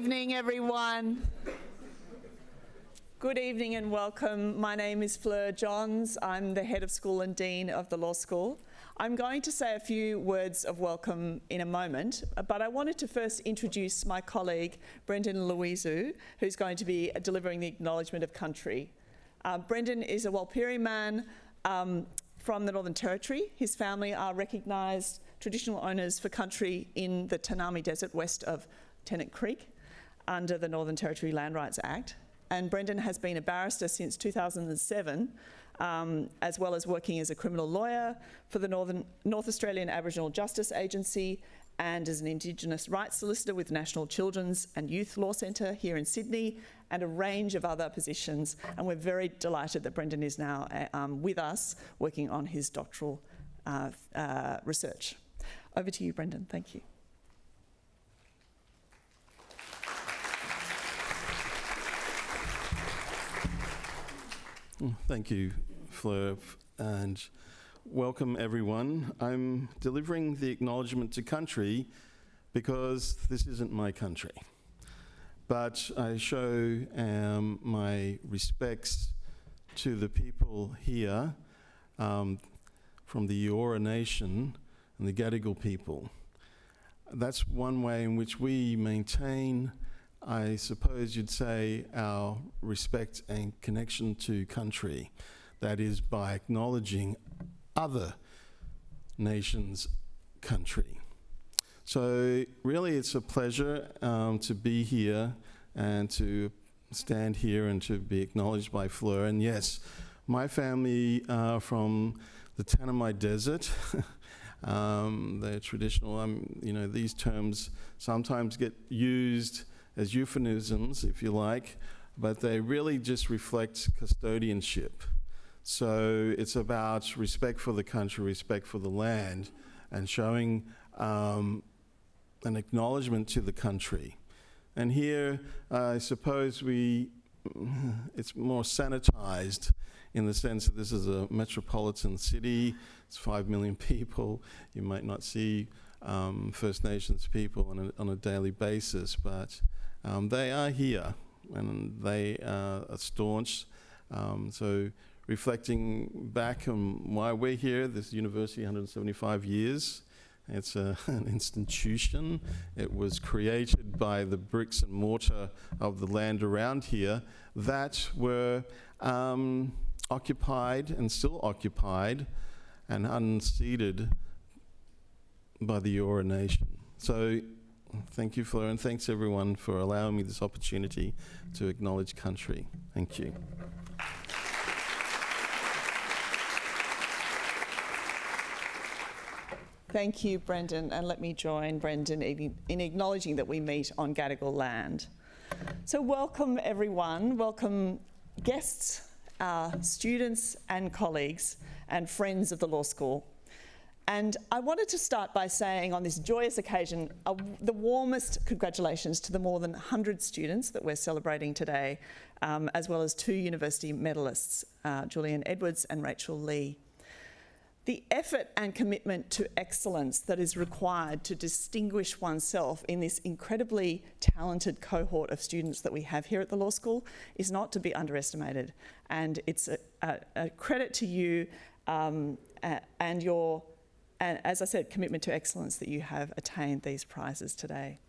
evening, everyone. Good evening and welcome. My name is Fleur Johns. I'm the Head of School and Dean of the Law School. I'm going to say a few words of welcome in a moment, but I wanted to first introduce my colleague, Brendan Louisou, who's going to be delivering the Acknowledgement of Country. Brendan is a Walpiri man from the Northern Territory. His family are recognised traditional owners for country in the Tanami Desert west of Tennant Creek under the Northern Territory Land Rights Act. And Brendan has been a barrister since 2007, as well as working as a criminal lawyer for the North Australian Aboriginal Justice Agency and as an Indigenous rights solicitor with National Children's and Youth Law Centre here in Sydney, and a range of other positions. And we're very delighted that Brendan is now with us working on his doctoral research. Over to you, Brendan. Thank you. Thank you, Fleur, and welcome everyone. I'm delivering the acknowledgement to country because this isn't my country, but I show my respects to the people here from the Eora Nation and the Gadigal people. That's one way in which we maintain, I suppose you'd say, our respect and connection to country. That is by acknowledging other nations' country. So really it's a pleasure to be here and to stand here and to be acknowledged by Fleur. And yes, my family are from the Tanami Desert. They're traditional, these terms sometimes get used as euphemisms, if you like, but they really just reflect custodianship. So it's about respect for the country, respect for the land, and showing an acknowledgement to the country. And here, I suppose it's more sanitized in the sense that this is a metropolitan city. It's 5 million people. You might not see First Nations people on a daily basis, but they are here and they are staunch. So reflecting back on why we're here, this university, 175 years. It's an institution. It was created by the bricks and mortar of the land around here that were occupied and still occupied and unceded by the Eora Nation. So thank you, Fleur, and thanks everyone for allowing me this opportunity to acknowledge country. Thank you. Thank you, Brendan, and let me join Brendan in acknowledging that we meet on Gadigal land. So welcome everyone, welcome guests, students and colleagues and friends of the Law School. And I wanted to start by saying on this joyous occasion, the warmest congratulations to the more than 100 students that we're celebrating today, as well as 2 university medalists, Julian Edwards and Rachel Lee. The effort and commitment to excellence that is required to distinguish oneself in this incredibly talented cohort of students that we have here at the Law School is not to be underestimated. And it's a credit to you and your, and as I said, commitment to excellence that you have attained these prizes today.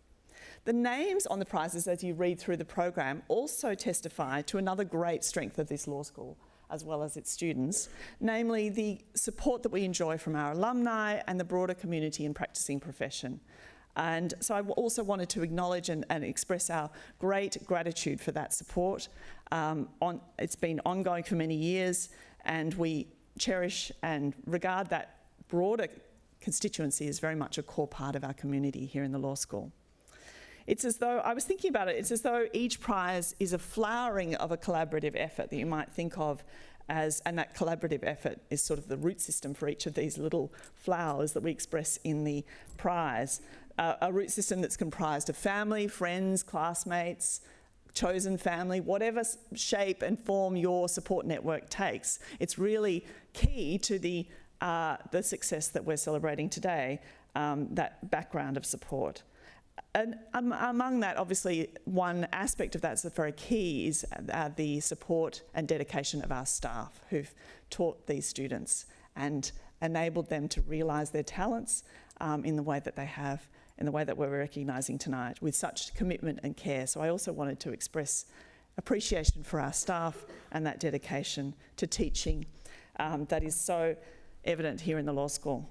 The names on the prizes as you read through the program also testify to another great strength of this law school, as well as its students, namely the support that we enjoy from our alumni and the broader community and practicing profession. And so I also wanted to acknowledge and express our great gratitude for that support. It's been ongoing for many years, and we cherish and regard that broader constituency as very much a core part of our community here in the law school. It's as though, I was thinking about it, it's as though each prize is a flowering of a collaborative effort that you might think of as, and that collaborative effort is sort of the root system for each of these little flowers that we express in the prize. A root system that's comprised of family, friends, classmates, chosen family, whatever shape and form your support network takes. It's really key to the success that we're celebrating today, that background of support. And among that, obviously, one aspect of that that's very key is the support and dedication of our staff who've taught these students and enabled them to realise their talents in the way that they have, in the way that we're recognising tonight, with such commitment and care. So I also wanted to express appreciation for our staff and that dedication to teaching that is so evident here in the law school.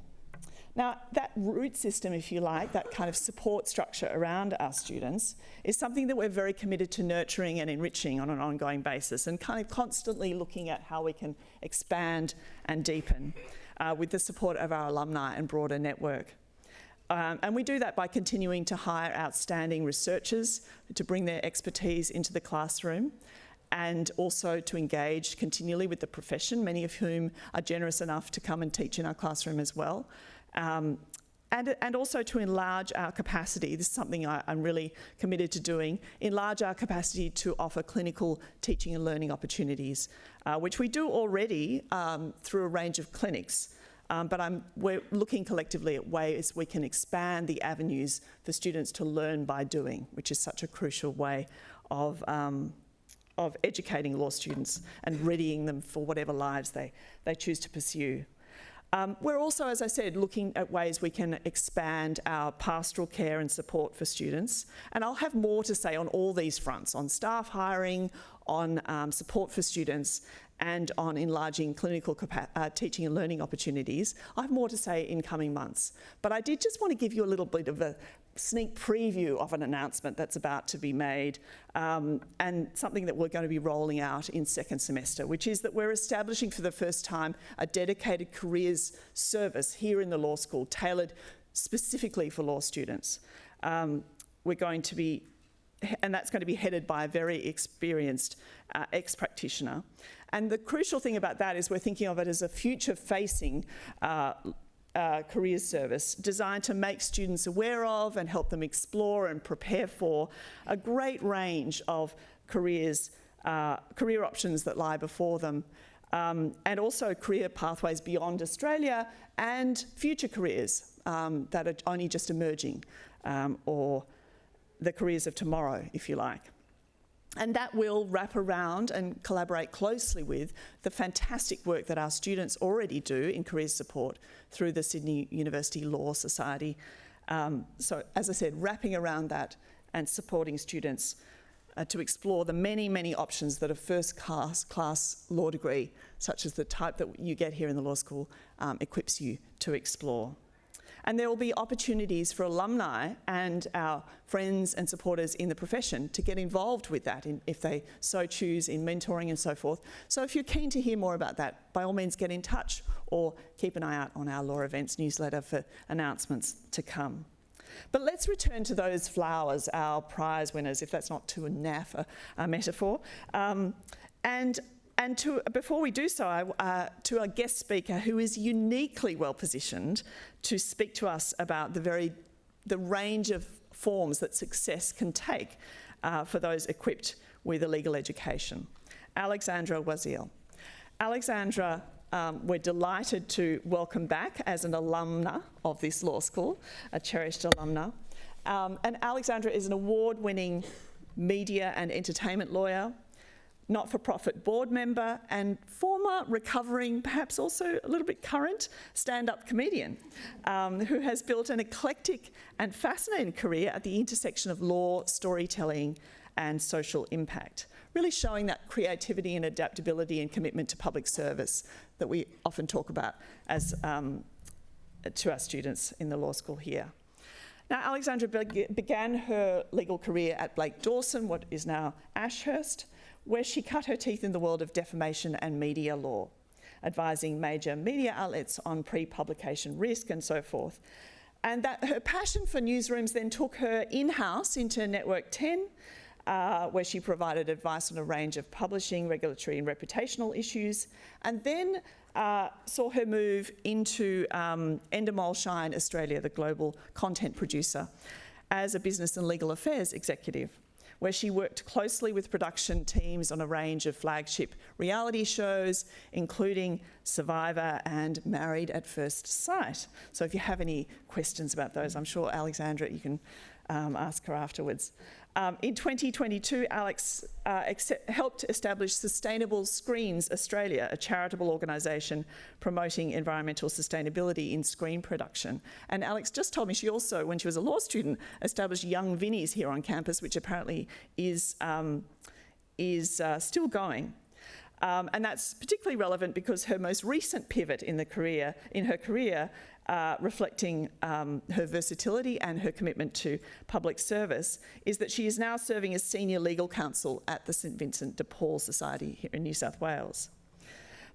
Now, that root system, if you like, that kind of support structure around our students is something that we're very committed to nurturing and enriching on an ongoing basis, and kind of constantly looking at how we can expand and deepen with the support of our alumni and broader network. And we do that by continuing to hire outstanding researchers to bring their expertise into the classroom, and also to engage continually with the profession, many of whom are generous enough to come and teach in our classroom as well. And also to enlarge our capacity. This is something I'm really committed to doing, enlarge our capacity to offer clinical teaching and learning opportunities, which we do already through a range of clinics. But we're looking collectively at ways we can expand the avenues for students to learn by doing, which is such a crucial way of educating law students and readying them for whatever lives they choose to pursue. We're also, as I said, looking at ways we can expand our pastoral care and support for students. And I'll have more to say on all these fronts, on staff hiring, on support for students, and on enlarging clinical teaching and learning opportunities. I have more to say in coming months. But I did just want to give you a little bit of a sneak preview of an announcement that's about to be made, and something that we're going to be rolling out in second semester, which is that we're establishing for the first time a dedicated careers service here in the law school, tailored specifically for law students. We're going to be, and that's going to be headed by a very experienced ex-practitioner. And the crucial thing about that is we're thinking of it as a future-facing careers service designed to make students aware of and help them explore and prepare for a great range of career options that lie before them, and also career pathways beyond Australia and future careers that are only just emerging, or the careers of tomorrow, if you like. And that will wrap around and collaborate closely with the fantastic work that our students already do in careers support through the Sydney University Law Society. So, as I said, wrapping around that and supporting students to explore the many, many options that a first-class law degree, such as the type that you get here in the law school, equips you to explore. And there will be opportunities for alumni and our friends and supporters in the profession to get involved with that if they so choose, in mentoring and so forth. So if you're keen to hear more about that, by all means get in touch or keep an eye out on our Law Events newsletter for announcements to come. But let's return to those flowers, our prize winners, if that's not too naff a metaphor. And before we do so, to our guest speaker, who is uniquely well positioned to speak to us about the range of forms that success can take for those equipped with a legal education, Alexandra Waziel. Alexandra, we're delighted to welcome back as an alumna of this law school, a cherished alumna. And Alexandra is an award-winning media and entertainment lawyer, not-for-profit board member, and former recovering, perhaps also a little bit current, stand-up comedian who has built an eclectic and fascinating career at the intersection of law, storytelling and social impact, really showing that creativity and adaptability and commitment to public service that we often talk about as to our students in the law school here. Now, Alexandra began her legal career at Blake Dawson, what is now Ashurst, where she cut her teeth in the world of defamation and media law, advising major media outlets on pre-publication risk and so forth. And that her passion for newsrooms then took her in-house into Network 10, where she provided advice on a range of publishing, regulatory and reputational issues, and then saw her move into Endemol Shine Australia, the global content producer, as a business and legal affairs executive, where she worked closely with production teams on a range of flagship reality shows, including Survivor and Married at First Sight. So if you have any questions about those, I'm sure Alexandra, you can ask her afterwards. In 2022, Alex helped establish Sustainable Screens Australia, a charitable organisation promoting environmental sustainability in screen production. And Alex just told me she also, when she was a law student, established Young Vinnies here on campus, which apparently is still going. And that's particularly relevant because her most recent pivot in her career, reflecting her versatility and her commitment to public service, is that she is now serving as senior legal counsel at the St Vincent de Paul Society here in New South Wales.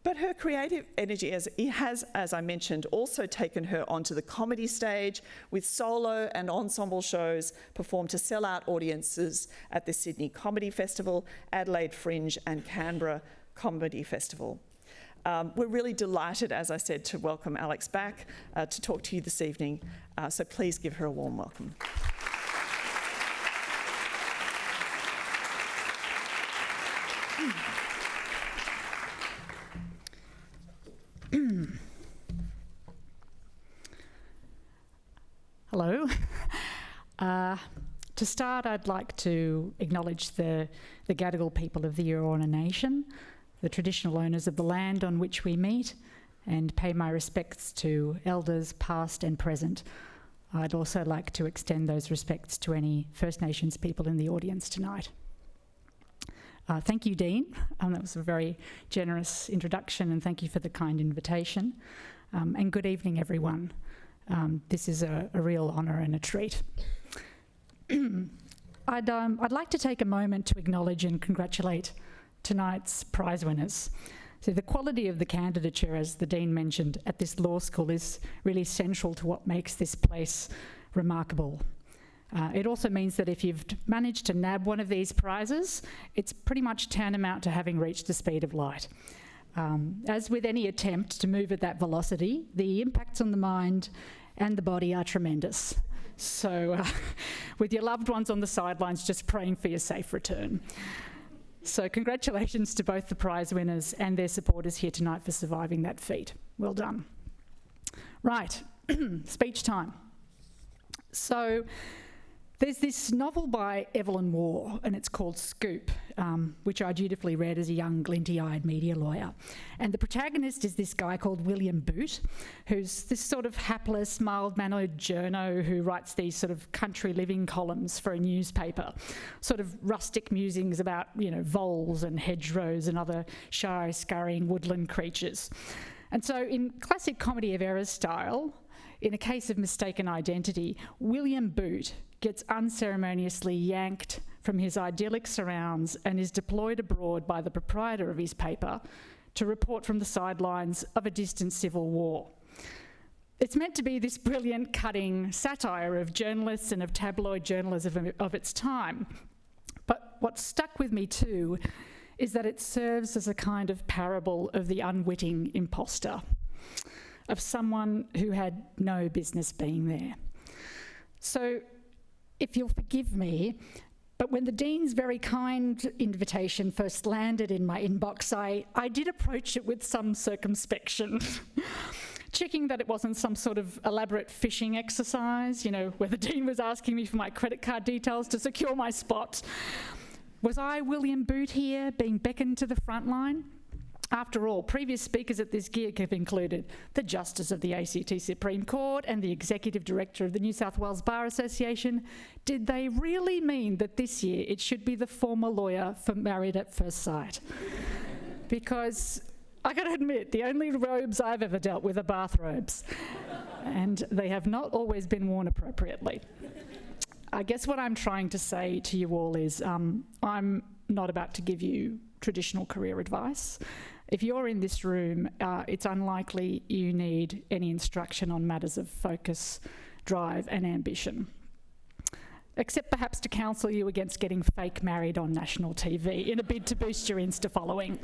But her creative energy has, as I mentioned, also taken her onto the comedy stage with solo and ensemble shows performed to sell-out audiences at the Sydney Comedy Festival, Adelaide Fringe and Canberra Comedy Festival. We're really delighted, as I said, to welcome Alex back to talk to you this evening. So please give her a warm welcome. Hello. To start, I'd like to acknowledge the Gadigal people of the Eora Nation, the traditional owners of the land on which we meet, and pay my respects to elders past and present. I'd also like to extend those respects to any First Nations people in the audience tonight. Thank you, Dean. That was a very generous introduction, and thank you for the kind invitation. And good evening, everyone. This is a real honour and a treat. I'd like to take a moment to acknowledge and congratulate tonight's prize winners. So the quality of the candidature, as the Dean mentioned, at this law school is really central to what makes this place remarkable. It also means that if you've managed to nab one of these prizes, it's pretty much tantamount to having reached the speed of light. As with any attempt to move at that velocity, the impacts on the mind and the body are tremendous. So with your loved ones on the sidelines, just praying for your safe return. So congratulations to both the prize winners and their supporters here tonight for surviving that feat. Well done. Right, speech time. So there's this novel by Evelyn Waugh, and it's called Scoop, which I dutifully read as a young, glinty-eyed media lawyer. And the protagonist is this guy called William Boot, who's this sort of hapless, mild-mannered journo who writes these sort of country living columns for a newspaper, sort of rustic musings about, voles and hedgerows and other shy, scurrying woodland creatures. And so in classic comedy of errors style, in a case of mistaken identity, William Boot gets unceremoniously yanked from his idyllic surrounds and is deployed abroad by the proprietor of his paper to report from the sidelines of a distant civil war. It's meant to be this brilliant, cutting satire of journalists and of tabloid journalism of its time. But what stuck with me too is that it serves as a kind of parable of the unwitting imposter, of someone who had no business being there. So, if you'll forgive me, but when the Dean's very kind invitation first landed in my inbox, I did approach it with some circumspection, checking that it wasn't some sort of elaborate phishing exercise, where the Dean was asking me for my credit card details to secure my spot. Was I, William Boot, here being beckoned to the front line? After all, previous speakers at this gig have included the Justice of the ACT Supreme Court and the Executive Director of the New South Wales Bar Association. Did they really mean that this year it should be the former lawyer for Married at First Sight? Because I gotta admit, the only robes I've ever dealt with are bathrobes, and they have not always been worn appropriately. I guess what I'm trying to say to you all is I'm not about to give you traditional career advice. If you're in this room, it's unlikely you need any instruction on matters of focus, drive and ambition, except perhaps to counsel you against getting fake married on national TV in a bid to boost your Insta following,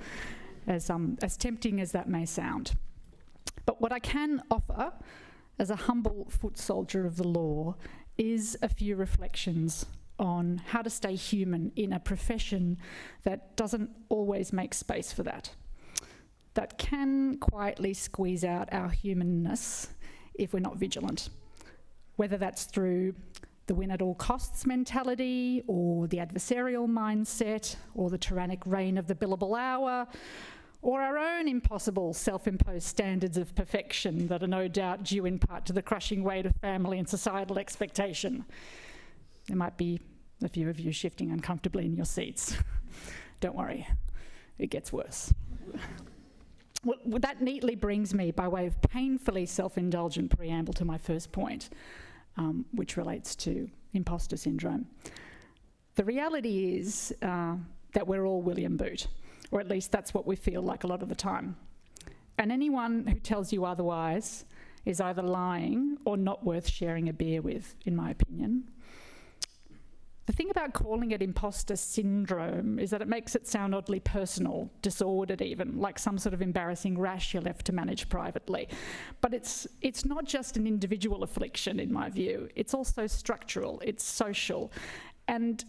as tempting as that may sound. But what I can offer as a humble foot soldier of the law is a few reflections on how to stay human in a profession that doesn't always make space for that, that can quietly squeeze out our humanness if we're not vigilant, whether that's through the win at all costs mentality, or the adversarial mindset, or the tyrannic reign of the billable hour, or our own impossible self-imposed standards of perfection that are no doubt due in part to the crushing weight of family and societal expectation. There might be a few of you shifting uncomfortably in your seats. Don't worry, it gets worse. Well, that neatly brings me, by way of painfully self-indulgent preamble, to my first point, which relates to imposter syndrome. The reality is that we're all William Boot, or at least that's what we feel like a lot of the time. And anyone who tells you otherwise is either lying or not worth sharing a beer with, in my opinion. The thing about calling it imposter syndrome is that it makes it sound oddly personal, disordered even, like some sort of embarrassing rash you're left to manage privately. But it's not just an individual affliction, in my view. It's also structural, it's social. And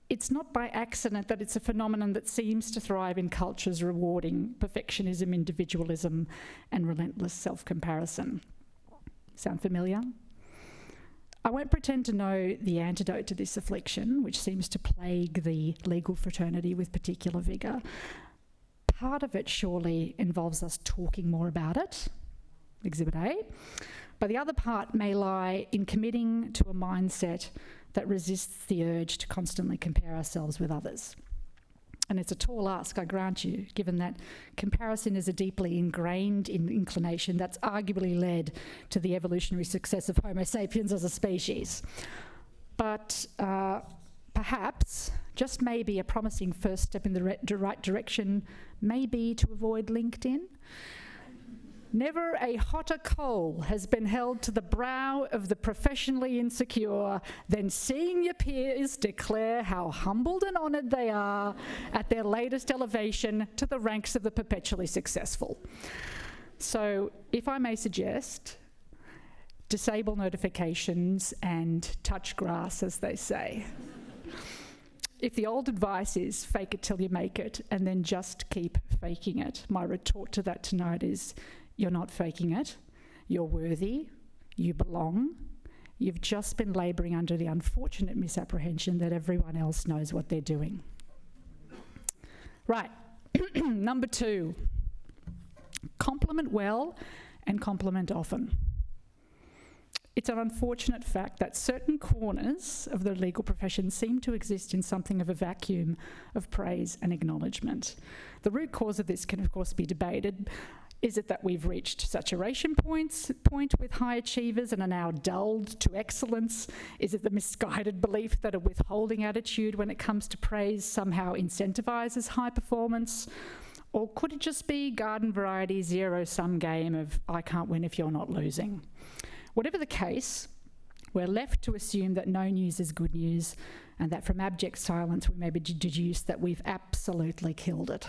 it's not by accident that it's a phenomenon that seems to thrive in cultures rewarding perfectionism, individualism, and relentless self-comparison. Sound familiar? I won't pretend to know the antidote to this affliction, which seems to plague the legal fraternity with particular vigour. Part of it surely involves us talking more about it, Exhibit A, but the other part may lie in committing to a mindset that resists the urge to constantly compare ourselves with others. And it's a tall ask, I grant you, given that comparison is a deeply ingrained inclination that's arguably led to the evolutionary success of Homo sapiens as a species. But perhaps, just maybe, a promising first step in the right direction may be to avoid LinkedIn. Never a hotter coal has been held to the brow of the professionally insecure than seeing your peers declare how humbled and honoured they are at their latest elevation to the ranks of the perpetually successful. So, if I may suggest, disable notifications and touch grass, as they say. If the old advice is fake it till you make it and then just keep faking it, my retort to that tonight is, you're not faking it, you're worthy, you belong, you've just been labouring under the unfortunate misapprehension that everyone else knows what they're doing. Right, number 2, compliment well and compliment often. It's an unfortunate fact that certain corners of the legal profession seem to exist in something of a vacuum of praise and acknowledgement. The root cause of this can, of course, be debated. Is it that we've reached saturation point with high achievers and are now dulled to excellence? Is it the misguided belief that a withholding attitude when it comes to praise somehow incentivises high performance? Or could it just be garden variety zero-sum game of I can't win if you're not losing? Whatever the case, we're left to assume that no news is good news and that from abject silence we may deduce that we've absolutely killed it.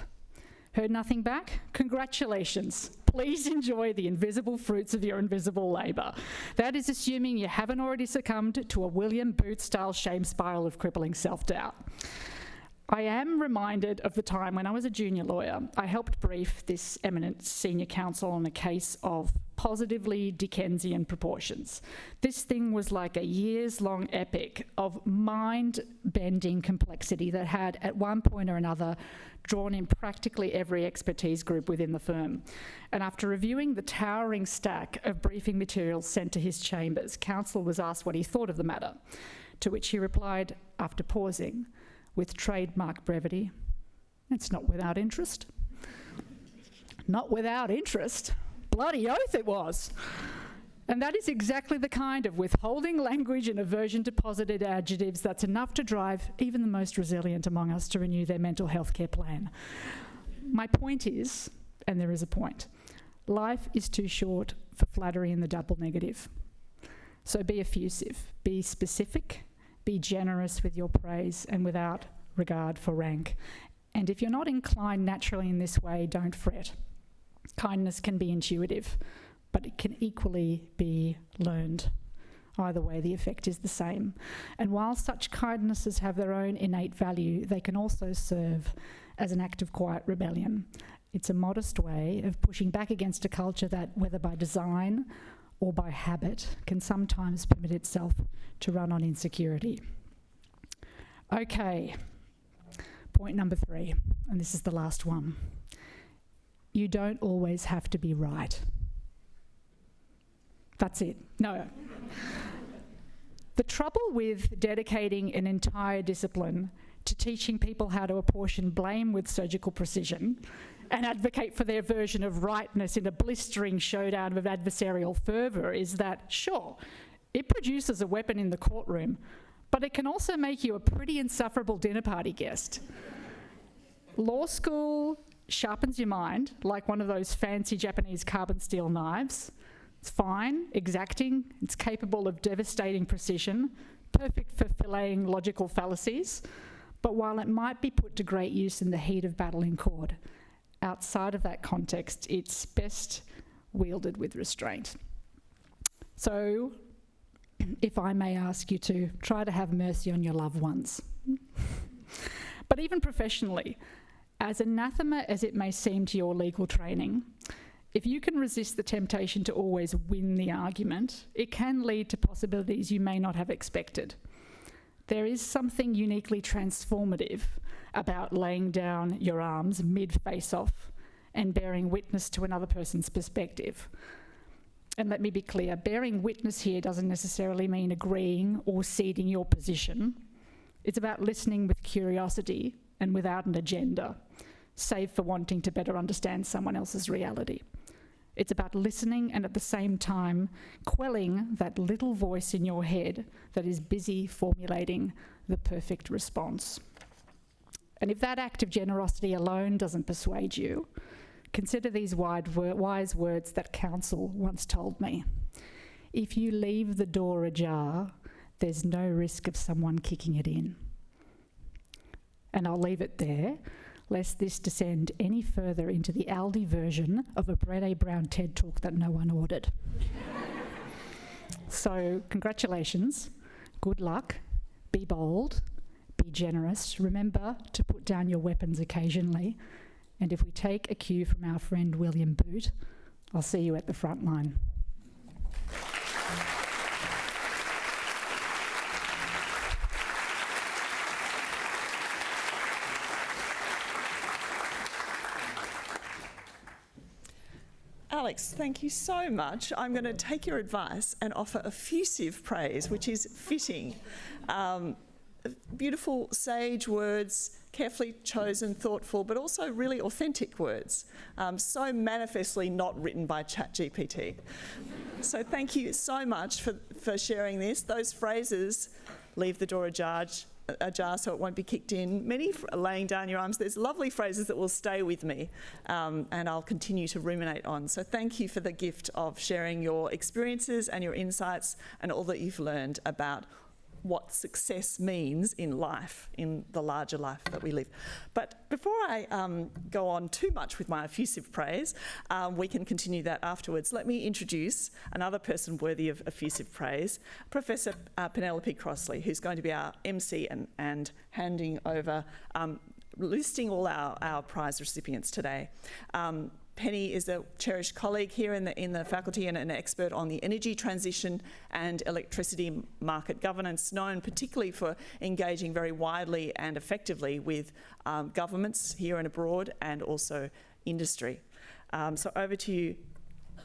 Heard nothing back? Congratulations. Please enjoy the invisible fruits of your invisible labour. That is assuming you haven't already succumbed to a William Booth-style shame spiral of crippling self-doubt. I am reminded of the time when I was a junior lawyer. I helped brief this eminent senior counsel on a case of positively Dickensian proportions. This thing was like a years-long epic of mind-bending complexity that had, at one point or another, drawn in practically every expertise group within the firm. And after reviewing the towering stack of briefing materials sent to his chambers, counsel was asked what he thought of the matter, to which he replied, after pausing, with trademark brevity, "It's not without interest." Not without interest. Bloody oath it was. And that is exactly the kind of withholding language and aversion to positive adjectives that's enough to drive even the most resilient among us to renew their mental health care plan. My point is, and there is a point, life is too short for flattery in the double negative. So be effusive, be specific, be generous with your praise and without regard for rank. And if you're not inclined naturally in this way, don't fret. Kindness can be intuitive, but it can equally be learned. Either way, the effect is the same. And while such kindnesses have their own innate value, they can also serve as an act of quiet rebellion. It's a modest way of pushing back against a culture that, whether by design or by habit, can sometimes permit itself to run on insecurity. Okay, point number 3, and this is the last one. You don't always have to be right. That's it. No. The trouble with dedicating an entire discipline to teaching people how to apportion blame with surgical precision and advocate for their version of rightness in a blistering showdown of adversarial fervour is that, sure, it produces a weapon in the courtroom, but it can also make you a pretty insufferable dinner party guest. Law school sharpens your mind like one of those fancy Japanese carbon steel knives. It's fine, exacting, it's capable of devastating precision, perfect for filleting logical fallacies, but while it might be put to great use in the heat of battle in court, outside of that context, it's best wielded with restraint. So, if I may ask you to try to have mercy on your loved ones. But even professionally, as anathema as it may seem to your legal training, if you can resist the temptation to always win the argument, it can lead to possibilities you may not have expected. There is something uniquely transformative about laying down your arms mid-face-off and bearing witness to another person's perspective. And let me be clear, bearing witness here doesn't necessarily mean agreeing or ceding your position. It's about listening with curiosity and without an agenda, save for wanting to better understand someone else's reality. It's about listening and at the same time quelling that little voice in your head that is busy formulating the perfect response. And if that act of generosity alone doesn't persuade you, consider these wise words that counsel once told me. If you leave the door ajar, there's no risk of someone kicking it in. And I'll leave it there, lest this descend any further into the Aldi version of a Brené Brown TED Talk that no one ordered. So, congratulations, good luck, be bold, be generous, remember to put down your weapons occasionally, and if we take a cue from our friend William Boot, I'll see you at the front line. Alex, thank you so much. I'm going to take your advice and offer effusive praise, which is fitting. Beautiful, sage words, carefully chosen, thoughtful, but also really authentic words. So manifestly not written by ChatGPT. So thank you so much for sharing this. Those phrases, leave the door ajar so it won't be kicked in. Many laying down your arms. There's lovely phrases that will stay with me and I'll continue to ruminate on. So thank you for the gift of sharing your experiences and your insights and all that you've learned about what success means in life, in the larger life that we live. But before I go on too much with my effusive praise, we can continue that afterwards. Let me introduce another person worthy of effusive praise, Professor Penelope Crossley, who's going to be our MC and handing over, listing all our prize recipients today. Penny is a cherished colleague here in the faculty and an expert on the energy transition and electricity market governance, known particularly for engaging very widely and effectively with governments here and abroad and also industry. So over to you,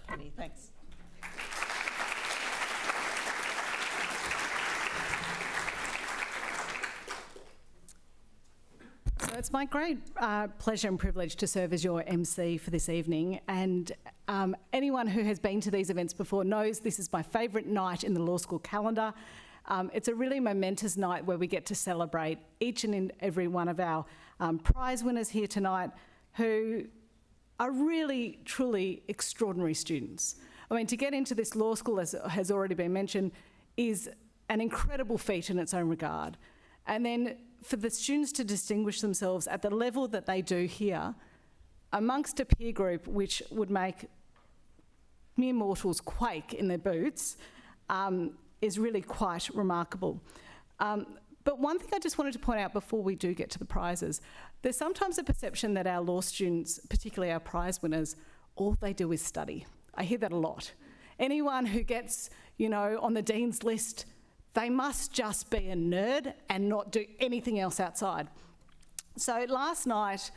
Penny. Thanks. So it's my great pleasure and privilege to serve as your MC for this evening, and anyone who has been to these events before knows this is my favourite night in the law school calendar. It's a really momentous night where we get to celebrate each and every one of our prize winners here tonight who are really, truly extraordinary students. I mean, to get into this law school, as has already been mentioned, is an incredible feat in its own regard. And then for the students to distinguish themselves at the level that they do here, amongst a peer group which would make mere mortals quake in their boots, is really quite remarkable. But one thing I just wanted to point out before we do get to the prizes, there's sometimes a perception that our law students, particularly our prize winners, all they do is study. I hear that a lot. Anyone who gets, on the Dean's list, they must just be a nerd and not do anything else outside. So last night,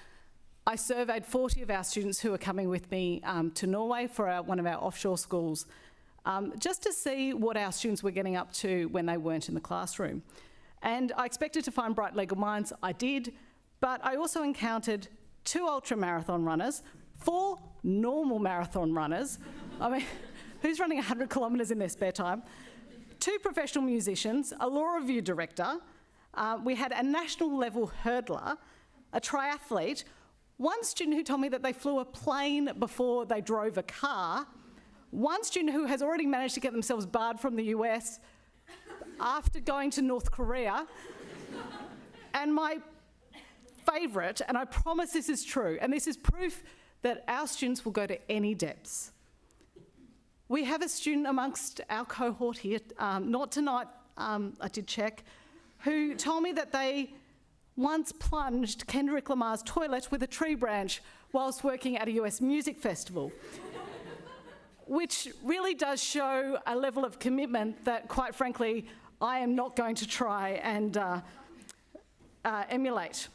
I surveyed 40 of our students who are coming with me to Norway for one of our offshore schools, just to see what our students were getting up to when they weren't in the classroom. And I expected to find bright legal minds. I did, but I also encountered 2 ultra-marathon runners, 4 normal marathon runners. I mean, who's running 100 kilometres in their spare time? 2 professional musicians, a law review director. We had a national level hurdler, a triathlete, one student who told me that they flew a plane before they drove a car, one student who has already managed to get themselves barred from the US after going to North Korea, and my favourite, and I promise this is true, and this is proof that our students will go to any depths. We have a student amongst our cohort here, not tonight, I did check, who told me that they once plunged Kendrick Lamar's toilet with a tree branch whilst working at a US music festival, which really does show a level of commitment that, quite frankly, I am not going to try and emulate.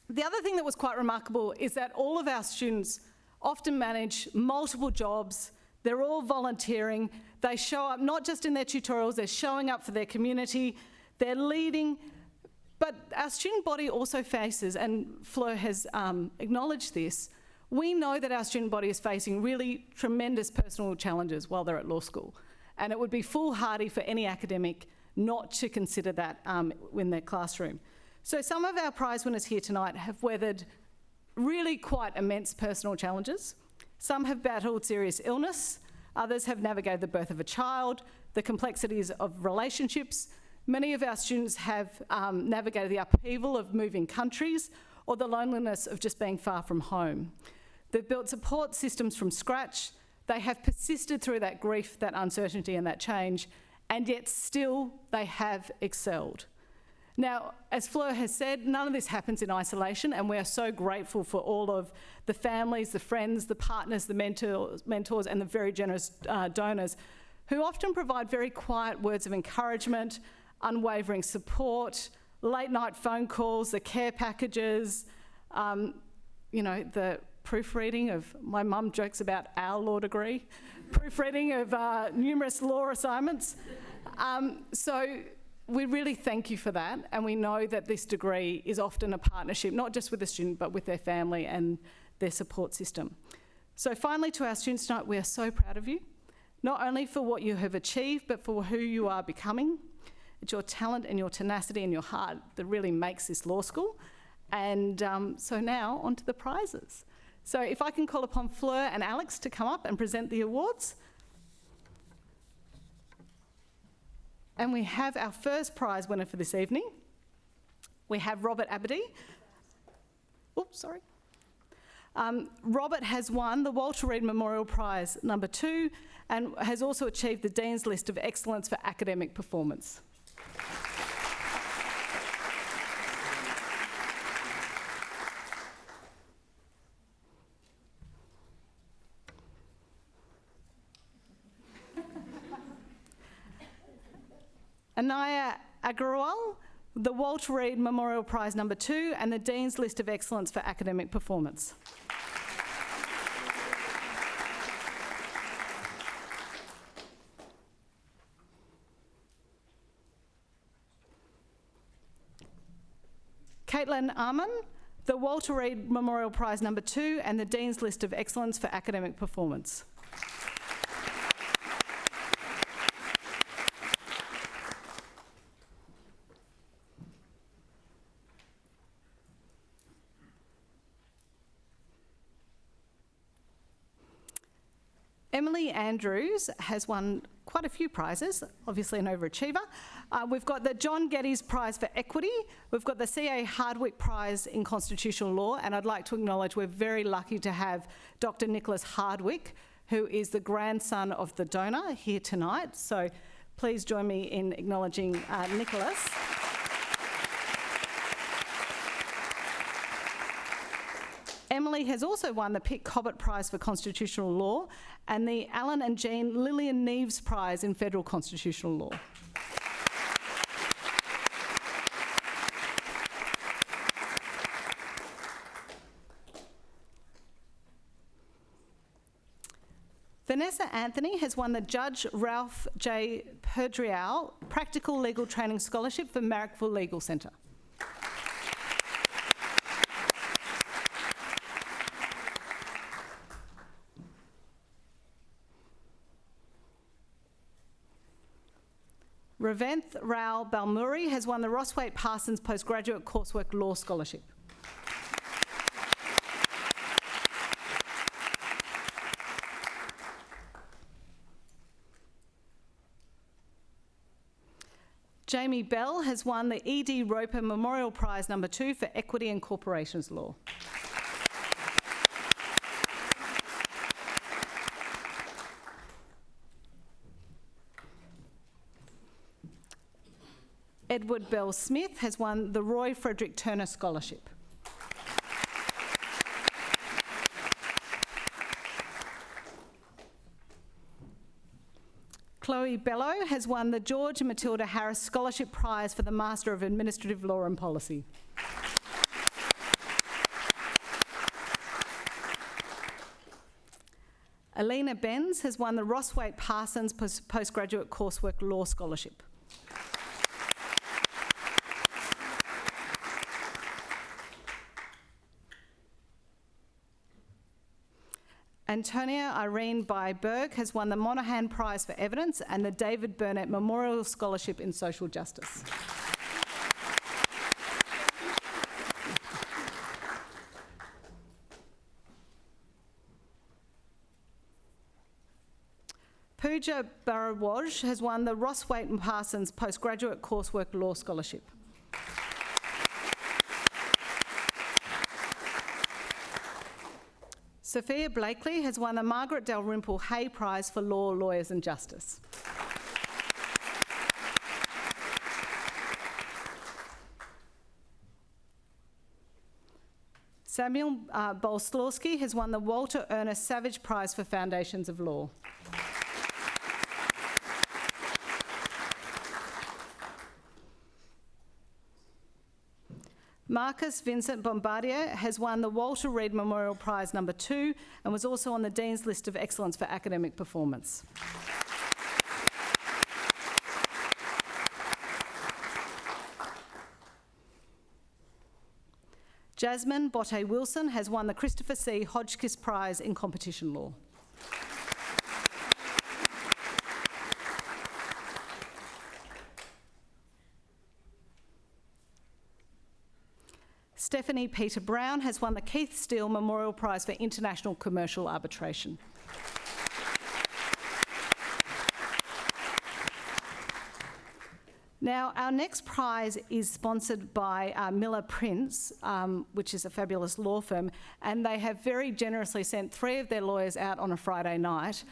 The other thing that was quite remarkable is that all of our students often manage multiple jobs. They're all volunteering. They show up not just in their tutorials, they're showing up for their community, they're leading. But our student body also faces, and Fleur has acknowledged this, we know that our student body is facing really tremendous personal challenges while they're at law school. And it would be foolhardy for any academic not to consider that in their classroom. So some of our prize winners here tonight have weathered really quite immense personal challenges. Some have battled serious illness, others have navigated the birth of a child, the complexities of relationships. Many of our students have navigated the upheaval of moving countries or the loneliness of just being far from home. They've built support systems from scratch. They have persisted through that grief, that uncertainty and that change, and yet still they have excelled. Now, as Fleur has said, none of this happens in isolation, and we are so grateful for all of the families, the friends, the partners, the mentors and the very generous donors who often provide very quiet words of encouragement, unwavering support, late night phone calls, the care packages, the proofreading of, my mum jokes about our law degree, proofreading of numerous law assignments. So we really thank you for that, and we know that this degree is often a partnership, not just with the student, but with their family and their support system. So finally, to our students tonight, we are so proud of you, not only for what you have achieved, but for who you are becoming. It's your talent and your tenacity and your heart that really makes this law school. And so now, on to the prizes. So if I can call upon Fleur and Alex to come up and present the awards. And we have our first prize winner for this evening. We have Robert Aberdeen. Oops, sorry. Robert has won the Walter Reed Memorial Prize number 2 and has also achieved the Dean's List of Excellence for Academic Performance. Anaya Agarwal, the Walter Reed Memorial Prize number 2 and the Dean's List of Excellence for Academic Performance. Caitlin Arman, the Walter Reed Memorial Prize number 2 and the Dean's List of Excellence for Academic Performance. Emily Andrews has won quite a few prizes, obviously an overachiever. We've got the John Geddes Prize for Equity. We've got the C.A. Hardwick Prize in Constitutional Law, and I'd like to acknowledge we're very lucky to have Dr. Nicholas Hardwick, who is the grandson of the donor, here tonight. So please join me in acknowledging Nicholas. Emily has also won the Pitt Cobbett Prize for Constitutional Law and the Alan and Jean Lillian Neves Prize in Federal Constitutional Law. Vanessa Anthony has won the Judge Ralph J. Perdriau Practical Legal Training Scholarship for Marrickville Legal Centre. Raventh Rao Balmuri has won the Rosswaite Parsons Postgraduate Coursework Law Scholarship. Jamie Bell has won the E.D. Roper Memorial Prize No. 2 for Equity and Corporations Law. Edward Bell Smith has won the Roy Frederick Turner Scholarship. Chloe Bello has won the George Matilda Harris Scholarship Prize for the Master of Administrative Law and Policy. Alina Benz has won the Rosswaite Parsons Postgraduate Coursework Law Scholarship. Antonia Irene By-Berg has won the Monaghan Prize for Evidence and the David Burnett Memorial Scholarship in Social Justice. Pooja Bharadwaj has won the Rosswaite and Parsons Postgraduate Coursework Law Scholarship. Sophia Blakely has won the Margaret Dalrymple Hay Prize for Law, Lawyers and Justice. Samuel Bolslawski has won the Walter Ernest Savage Prize for Foundations of Law. Marcus Vincent Bombardier has won the Walter Reed Memorial Prize No. 2 and was also on the Dean's List of Excellence for Academic Performance. Jasmine Botte Wilson has won the Christopher C. Hodgkiss Prize in Competition Law. Stephanie Peter Brown has won the Keith Steele Memorial Prize for International Commercial Arbitration. Now, our next prize is sponsored by Miller Prince, which is a fabulous law firm, and they have very generously sent 3 of their lawyers out on a Friday night,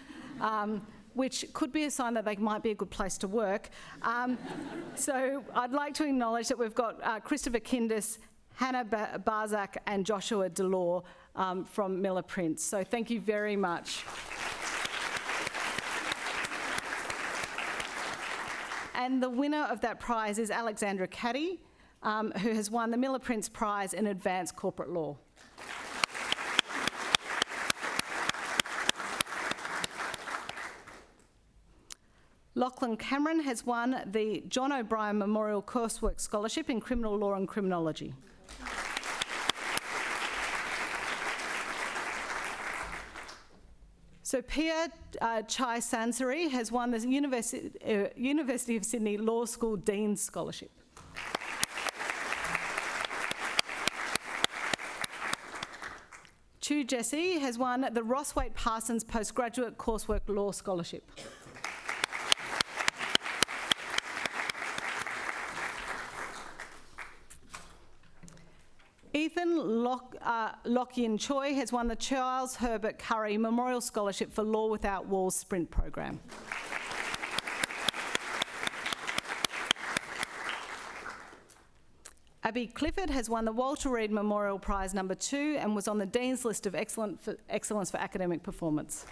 which could be a sign that they might be a good place to work. So I'd like to acknowledge that we've got Christopher Kindis, Hannah Barzak and Joshua Delore from Miller Prince. So thank you very much. And the winner of that prize is Alexandra Caddy, who has won the Miller Prince Prize in Advanced Corporate Law. Lachlan Cameron has won the John O'Brien Memorial Coursework Scholarship in Criminal Law and Criminology. So Pia Chai Sansari has won the University of Sydney Law School Dean's Scholarship. Chu Jesse has won the Rosswaite Parsons Postgraduate Coursework Law Scholarship. Ethan Lockian Choi has won the Charles Herbert Curry Memorial Scholarship for Law Without Walls Sprint Program. Abby Clifford has won the Walter Reed Memorial Prize number 2 and was on the Dean's List of Excellence for Academic Performance.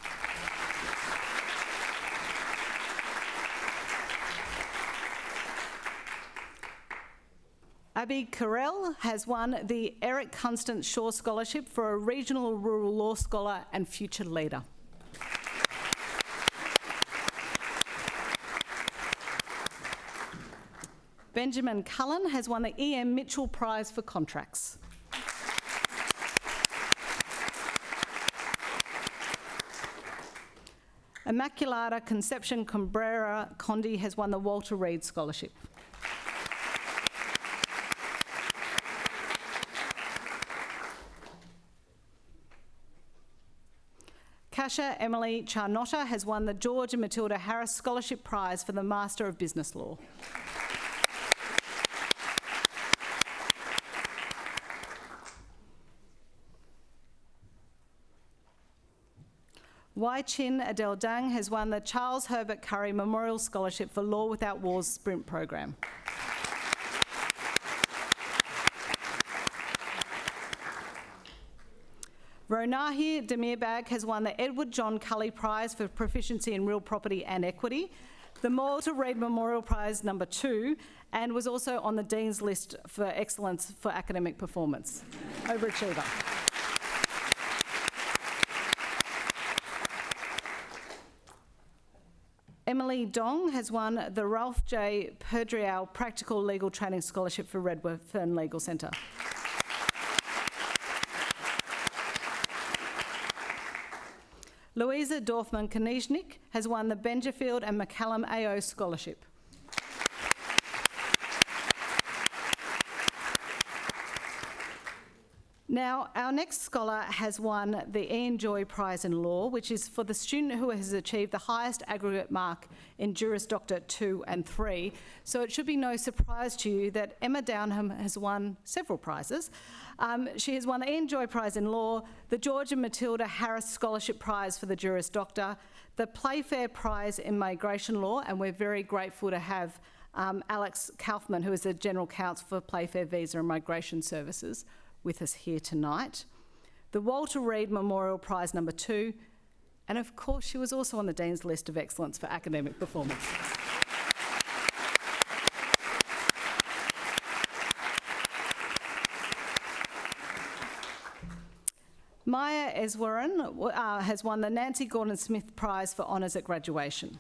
Abby Carell has won the Eric Constance Shaw Scholarship for a Regional Rural Law Scholar and Future Leader. Benjamin Cullen has won the E.M. Mitchell Prize for Contracts. Immaculata Conception Cabrera Condi has won the Walter Reed Scholarship. Kasha Emily Charnotta has won the George and Matilda Harris Scholarship Prize for the Master of Business Law. Wai Chin Adele Dang has won the Charles Herbert Curry Memorial Scholarship for Law Without Wars Sprint Program. Ronahi Demirbag has won the Edward John Cully Prize for Proficiency in Real Property and Equity, the Walter Reed Memorial Prize number 2, and was also on the Dean's List for Excellence for Academic Performance. Overachiever. Emily Dong has won the Ralph J. Perdriau Practical Legal Training Scholarship for Redfern Legal Centre. Louisa Dorfman-Konishnik has won the Benjafield and McCallum AO Scholarship. Now, our next scholar has won the Ian Joy Prize in Law, which is for the student who has achieved the highest aggregate mark in Juris Doctor 2 and 3. So it should be no surprise to you that Emma Downham has won several prizes. She has won the Ian Joy Prize in Law, the George and Matilda Harris Scholarship Prize for the Juris Doctor, the Playfair Prize in Migration Law, and we're very grateful to have Alex Kaufman, who is the General Counsel for Playfair Visa and Migration Services, with us here tonight, the Walter Reed Memorial Prize number 2, and of course she was also on the Dean's List of Excellence for Academic Performance. Maya Eswaran has won the Nancy Gordon Smith Prize for Honours at Graduation.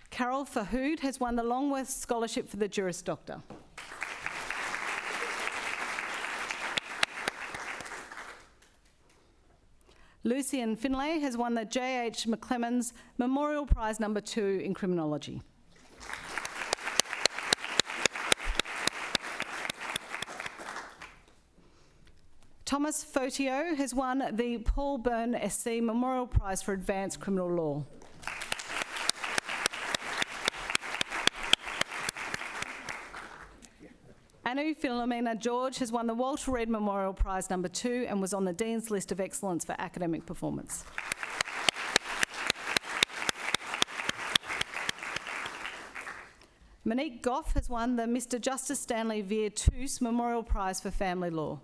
Carol Fahoud has won the Longworth Scholarship for the Juris Doctor. Lucian Finlay has won the J.H. McClemens Memorial Prize number 2 in Criminology. Thomas Fotio has won the Paul Byrne SC Memorial Prize for Advanced Criminal Law. Anu Philomena George has won the Walter Reed Memorial Prize number 2 and was on the Dean's List of Excellence for Academic Performance. Monique Goff has won the Mr. Justice Stanley Veer Toos Memorial Prize for Family Law.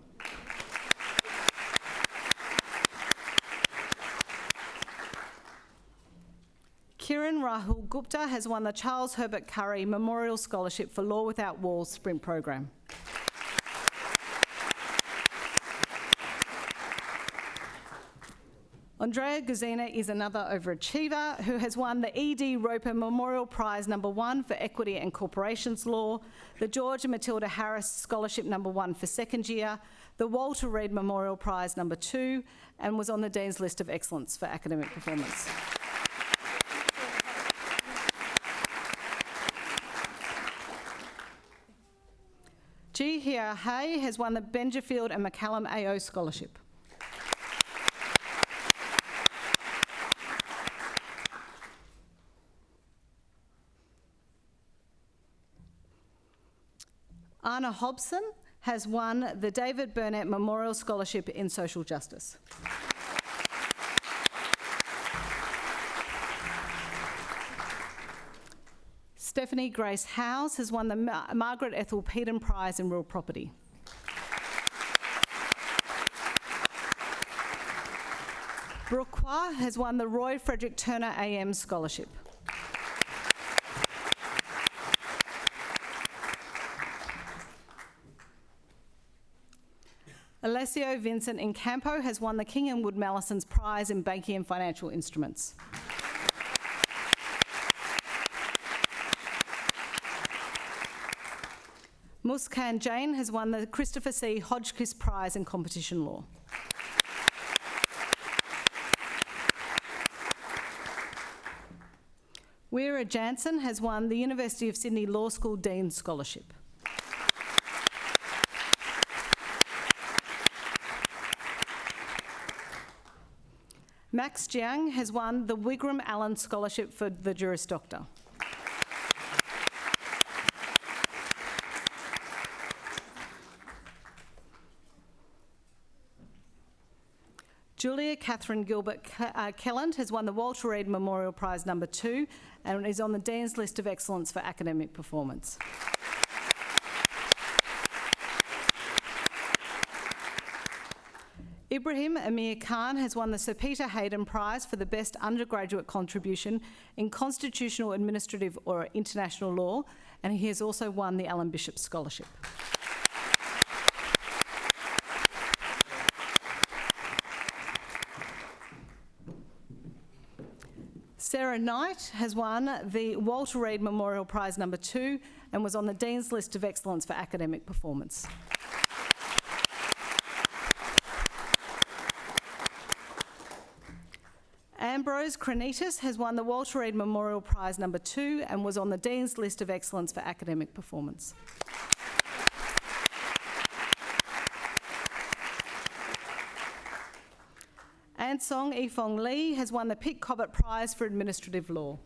Kiran Rahul Gupta has won the Charles Herbert Curry Memorial Scholarship for Law Without Walls Sprint Program. Andrea Guzina is another overachiever who has won the E.D. Roper Memorial Prize number 1 for Equity and Corporations Law, the George and Matilda Harris Scholarship number 1 for second year, the Walter Reed Memorial Prize number 2, and was on the Dean's List of Excellence for Academic Performance. Ji Hia Hay has won the Benjafield and McCallum AO Scholarship. Anna Hobson has won the David Burnett Memorial Scholarship in Social Justice. Stephanie Grace Howes has won the Margaret Ethel Peden Prize in Real Property. Brooke Kwa has won the Roy Frederick Turner AM Scholarship. Alessio Vincent Incampo has won the King and Wood Mallisons Prize in Banking and Financial Instruments. Muskan Jain has won the Christopher C. Hodgkiss Prize in Competition Law. Weira Jansen has won the University of Sydney Law School Dean Scholarship. Max Jiang has won the Wigram Allen Scholarship for the Juris Doctor. Julia Catherine Gilbert Kelland has won the Walter Reed Memorial Prize No. 2 and is on the Dean's List of Excellence for Academic Performance. Ibrahim Amir Khan has won the Sir Peter Hayden Prize for the Best Undergraduate Contribution in Constitutional, Administrative or International Law, and he has also won the Alan Bishop Scholarship. Sarah Knight has won the Walter Reed Memorial Prize No. 2 and was on the Dean's List of Excellence for Academic Performance. Ambrose Kranitis has won the Walter Reed Memorial Prize No. 2 and was on the Dean's List of Excellence for Academic Performance. Ansong Ifong Lee has won the Pitt Cobbett Prize for Administrative Law.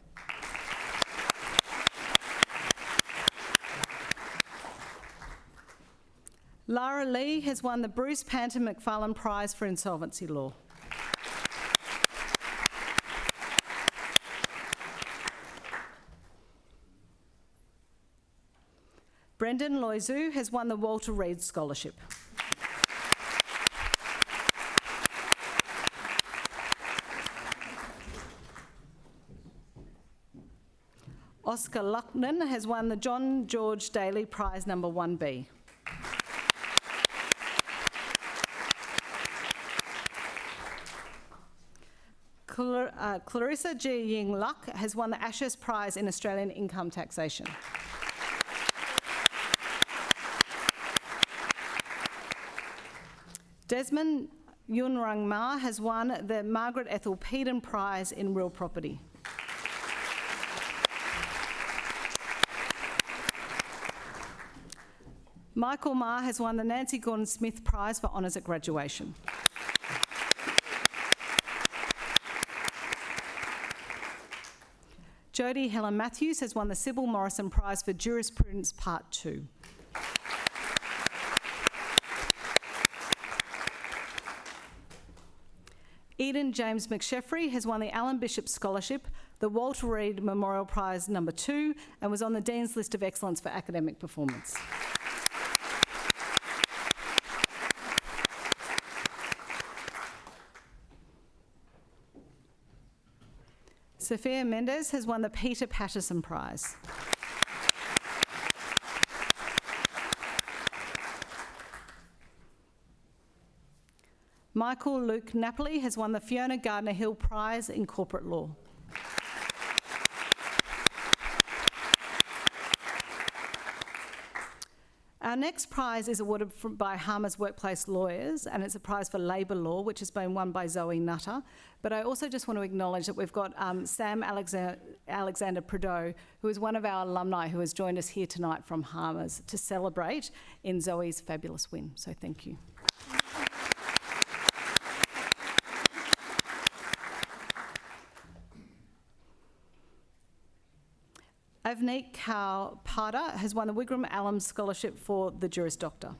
Lara Lee has won the Bruce Panton McFarlane Prize for Insolvency Law. Brendan Loizu has won the Walter Reed Scholarship. Oscar Luckman has won the John George Daly Prize No. 1B. Clarissa G. Ying Luck has won the Ashurst Prize in Australian Income Taxation. Desmond Yunrung Ma has won the Margaret Ethel Peden Prize in Real Property. Michael Ma has won the Nancy Gordon Smith Prize for Honours at Graduation. Jodie Helen Matthews has won the Sybil Morrison Prize for Jurisprudence Part 2. Eden James McSheffrey has won the Alan Bishop Scholarship, the Walter Reed Memorial Prize No. 2, and was on the Dean's List of Excellence for Academic Performance. Sophia Mendes has won the Peter Patterson Prize. Michael Luke Napoli has won the Fiona Gardner Hill Prize in Corporate Law. Our next prize is awarded by Harmer's Workplace Lawyers, and it's a prize for labour law, which has been won by Zoe Nutter. But I also just want to acknowledge that we've got Sam Alexander Prideaux, who is one of our alumni who has joined us here tonight from Harmer's to celebrate in Zoe's fabulous win. So thank you. Avneet Kaur Pada has won the Wigram Allen Scholarship for the Juris Doctor.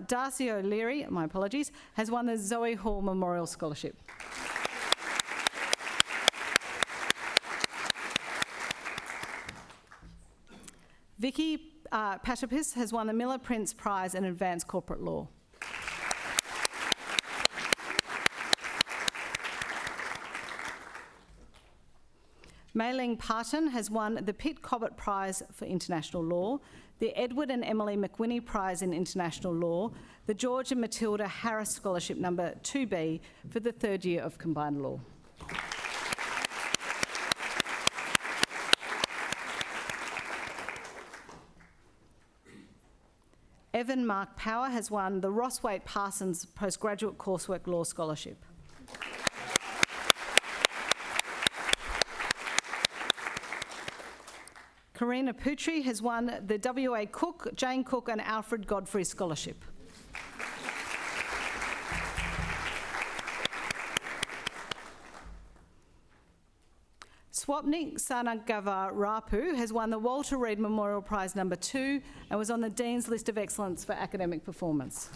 Darcy O'Leary, my apologies, has won the Zoe Hall Memorial Scholarship. Vicky Patapis has won the Miller Prince Prize in Advanced Corporate Law. Mei-Ling Parton has won the Pitt Cobbett Prize for International Law, the Edward and Emily McWhinney Prize in International Law, the George and Matilda Harris Scholarship number 2B for the third year of Combined Law. Evan Mark Power has won the Rosswaite Parsons Postgraduate Coursework Law Scholarship. Karina Putri has won the W.A. Cook, Jane Cook and Alfred Godfrey Scholarship. Swapnik Sanagavar Rapu has won the Walter Reed Memorial Prize number 2 and was on the Dean's List of Excellence for Academic Performance.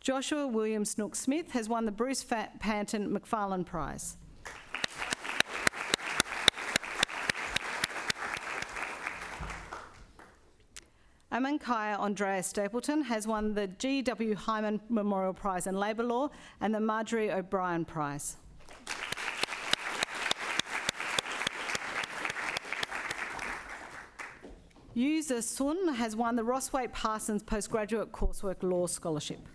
Joshua William Snook Smith has won the Bruce Panton McFarlane Prize. Amankaya Andrea Stapleton has won the G.W. Hyman Memorial Prize in Labour Law and the Marjorie O'Brien Prize. Yuza Sun has won the Rosswaite Parsons Postgraduate Coursework Law Scholarship.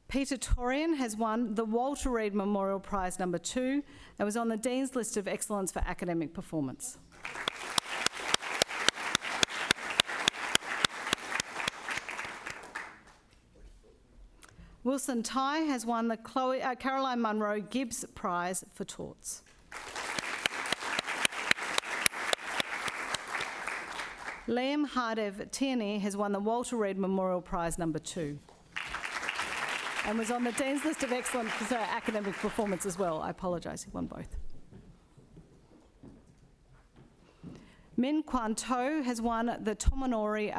Peter Torian has won the Walter Reed Memorial Prize number 2 and was on the Dean's List of Excellence for Academic Performance. Wilson Tai has won the Caroline Munro Gibbs Prize for Torts. Liam Hardev Tierney has won the Walter Reed Memorial Prize number 2 and was on the Dean's List of Excellence for Academic Performance as well. I apologise, he won both. Min Kwan To has won the Tomonori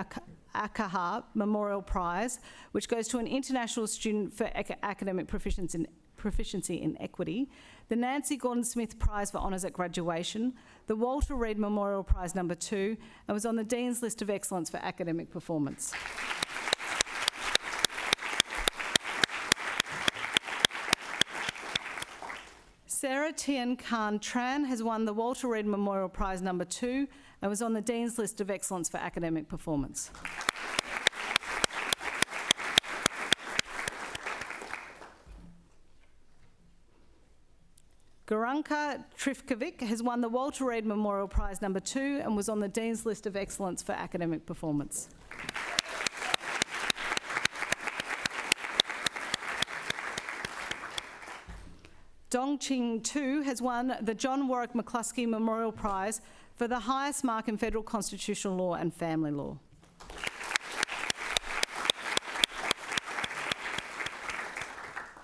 Akaha Memorial Prize, which goes to an international student for academic proficiency in equity, the Nancy Gordon Smith Prize for Honours at Graduation, the Walter Reed Memorial Prize number 2, and was on the Dean's List of Excellence for Academic Performance. Sarah Tian Khan Tran has won the Walter Reed Memorial Prize number 2 and was on the Dean's List of Excellence for Academic Performance. Garanka Trifkovic has won the Walter Reed Memorial Prize number 2 and was on the Dean's List of Excellence for Academic Performance. Dong Ching Tu has won the John Warwick McCluskey Memorial Prize for the highest mark in federal constitutional law and family law.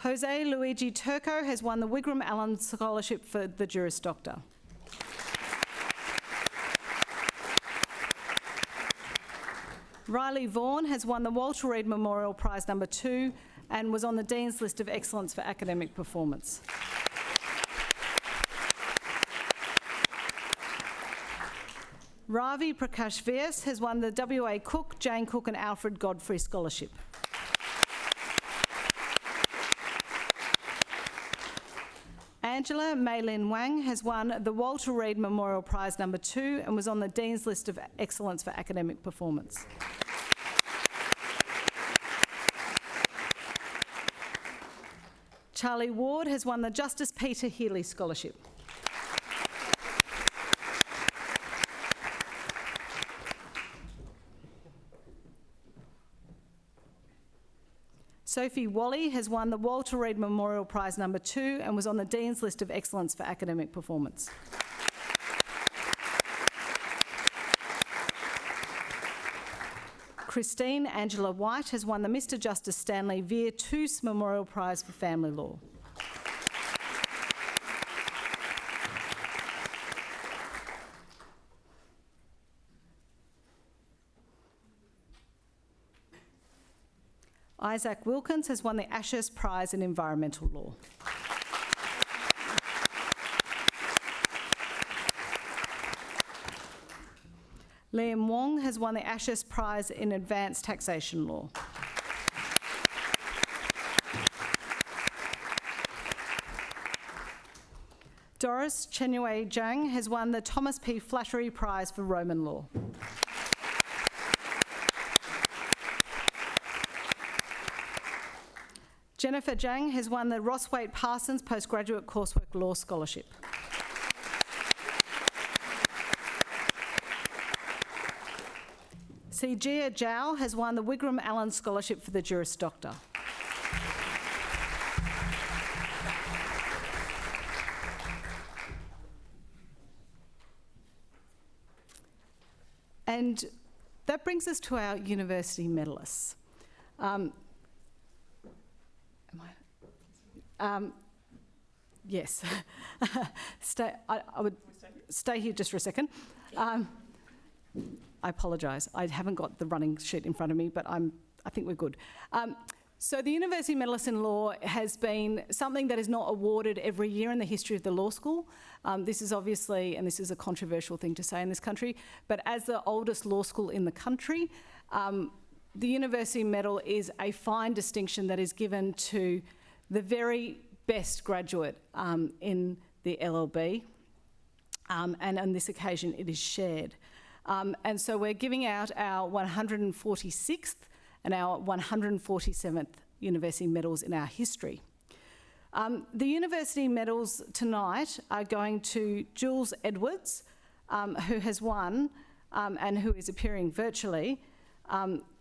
Jose Luigi Turco has won the Wigram Allen Scholarship for the Juris Doctor. Riley Vaughan has won the Walter Reed Memorial Prize number 2 and was on the Dean's List of Excellence for Academic Performance. Ravi Prakash Vyas has won the W.A. Cook, Jane Cook and Alfred Godfrey Scholarship. Angela Mei-Lin Wang has won the Walter Reed Memorial Prize number 2 and was on the Dean's List of Excellence for Academic Performance. Charlie Ward has won the Justice Peter Healy Scholarship. Sophie Wally has won the Walter Reed Memorial Prize number 2 and was on the Dean's List of Excellence for Academic Performance. Christine Angela White has won the Mr Justice Stanley Veer Toos Memorial Prize for Family Law. Isaac Wilkins has won the Ashurst Prize in Environmental Law. Liam Wong has won the Ashurst Prize in Advanced Taxation Law. Doris Chenue Zhang has won the Thomas P. Flattery Prize for Roman Law. Jennifer Zhang has won the Rosswaite Parsons Postgraduate Coursework Law Scholarship. Sijia Zhao has won the Wigram Allen Scholarship for the Juris Doctor. And that brings us to our university medalists. Yes. I would stay here just for a second. I apologise. I haven't got the running sheet in front of me, but I think we're good. So the University Medalist in Law has been something that is not awarded every year in the history of the law school. This is obviously, and this is a controversial thing to say in this country, but as the oldest law school in the country, the University Medal is a fine distinction that is given to the very best graduate in the LLB, and on this occasion it is shared. And so we're giving out our 146th and our 147th University Medals in our history. The University Medals tonight are going to Jules Edwards, who has won and who is appearing virtually,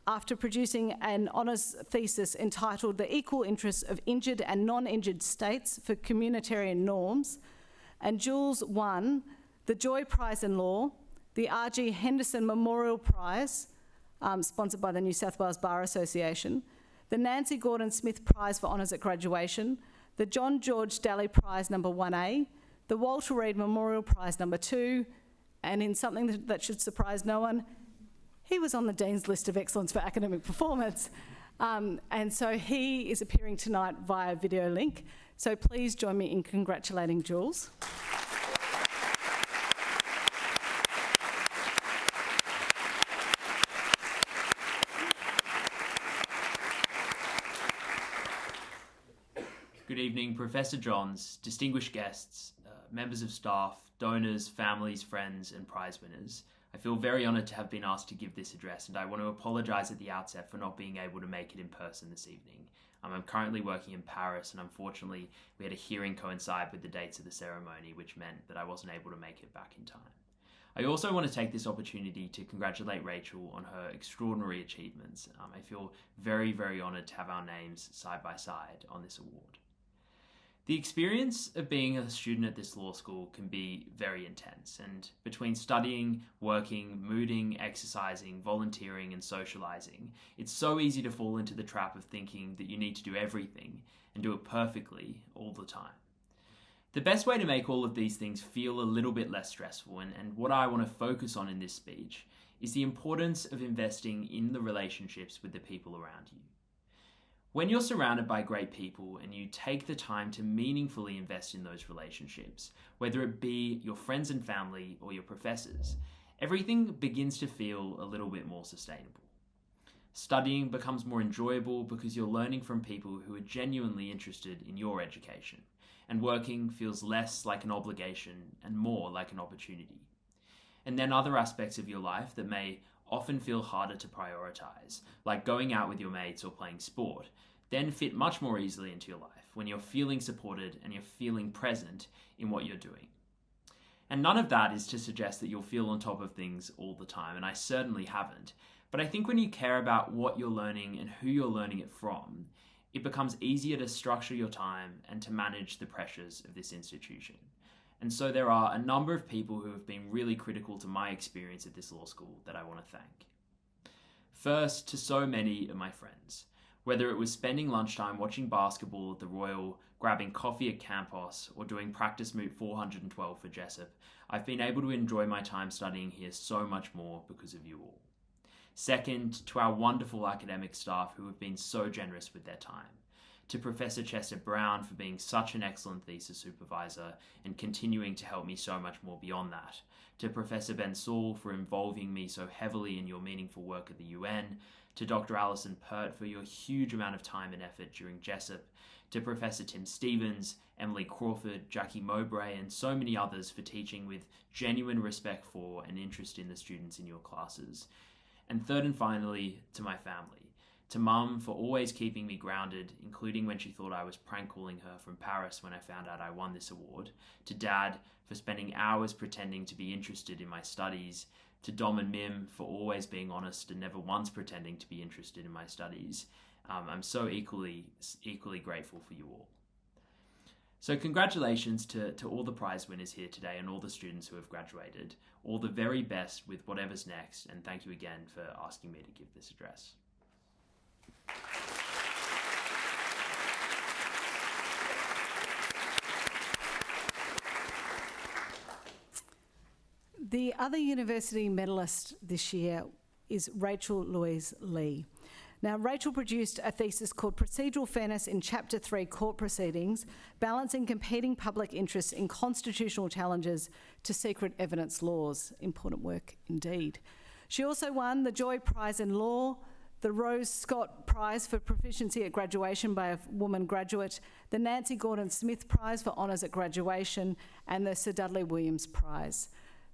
after producing an honours thesis entitled The Equal Interests of Injured and Non-Injured States for Communitarian Norms. And Jules won the Joy Prize in Law, the R.G. Henderson Memorial Prize, sponsored by the New South Wales Bar Association, the Nancy Gordon Smith Prize for Honours at Graduation, the John George Daly Prize number 1A, the Walter Reed Memorial Prize number 2, and in something that should surprise no one, he was on the Dean's List of Excellence for Academic Performance. And so he is appearing tonight via video link. So please join me in congratulating Jules. Good evening, Professor Johns, distinguished guests, members of staff, donors, families, friends, and prize winners. I feel very honoured to have been asked to give this address, and I want to apologise at the outset for not being able to make it in person this evening. I'm currently working in Paris, and unfortunately we had a hearing coincide with the dates of the ceremony, which meant that I wasn't able to make it back in time. I also want to take this opportunity to congratulate Rachel on her extraordinary achievements. I feel very, very honoured to have our names side by side on this award. The experience of being a student at this law school can be very intense, and between studying, working, mooting, exercising, volunteering, and socialising, it's so easy to fall into the trap of thinking that you need to do everything and do it perfectly all the time. The best way to make all of these things feel a little bit less stressful, and what I want to focus on in this speech, is the importance of investing in the relationships with the people around you. When you're surrounded by great people and you take the time to meaningfully invest in those relationships, whether it be your friends and family or your professors, everything begins to feel a little bit more sustainable. Studying becomes more enjoyable because you're learning from people who are genuinely interested in your education, and working feels less like an obligation and more like an opportunity. And then other aspects of your life that may often feel harder to prioritise, like going out with your mates or playing sport, then fit much more easily into your life when you're feeling supported and you're feeling present in what you're doing. And none of that is to suggest that you'll feel on top of things all the time, and I certainly haven't. But I think when you care about what you're learning and who you're learning it from, it becomes easier to structure your time and to manage the pressures of this institution. And so there are a number of people who have been really critical to my experience at this law school that I want to thank. First, to so many of my friends. Whether it was spending lunchtime watching basketball at the Royal, grabbing coffee at Campos, or doing practice moot 412 for Jessup, I've been able to enjoy my time studying here so much more because of you all. Second, to our wonderful academic staff who have been so generous with their time. To Professor Chester Brown for being such an excellent thesis supervisor and continuing to help me so much more beyond that. To Professor Ben Saul for involving me so heavily in your meaningful work at the UN. To Dr. Alison Pert for your huge amount of time and effort during Jessup. To Professor Tim Stevens, Emily Crawford, Jackie Mowbray, and so many others for teaching with genuine respect for and interest in the students in your classes. And third and finally, to my family. To Mum for always keeping me grounded, including when she thought I was prank calling her from Paris when I found out I won this award. To Dad for spending hours pretending to be interested in my studies. To Dom and Mim for always being honest and never once pretending to be interested in my studies. I'm so equally grateful for you all. So congratulations to all the prize winners here today and all the students who have graduated. All the very best with whatever's next, and thank you again for asking me to give this address. The other university medalist this year is Rachel Louise Lee. Now, Rachel produced a thesis called Procedural Fairness in Chapter 3 Court Proceedings, Balancing Competing Public Interests in Constitutional Challenges to Secret Evidence Laws. Important work indeed. She also won the Joy Prize in Law, the Rose Scott Prize for Proficiency at Graduation by a Woman Graduate, the Nancy Gordon Smith Prize for Honours at Graduation, and the Sir Dudley Williams Prize.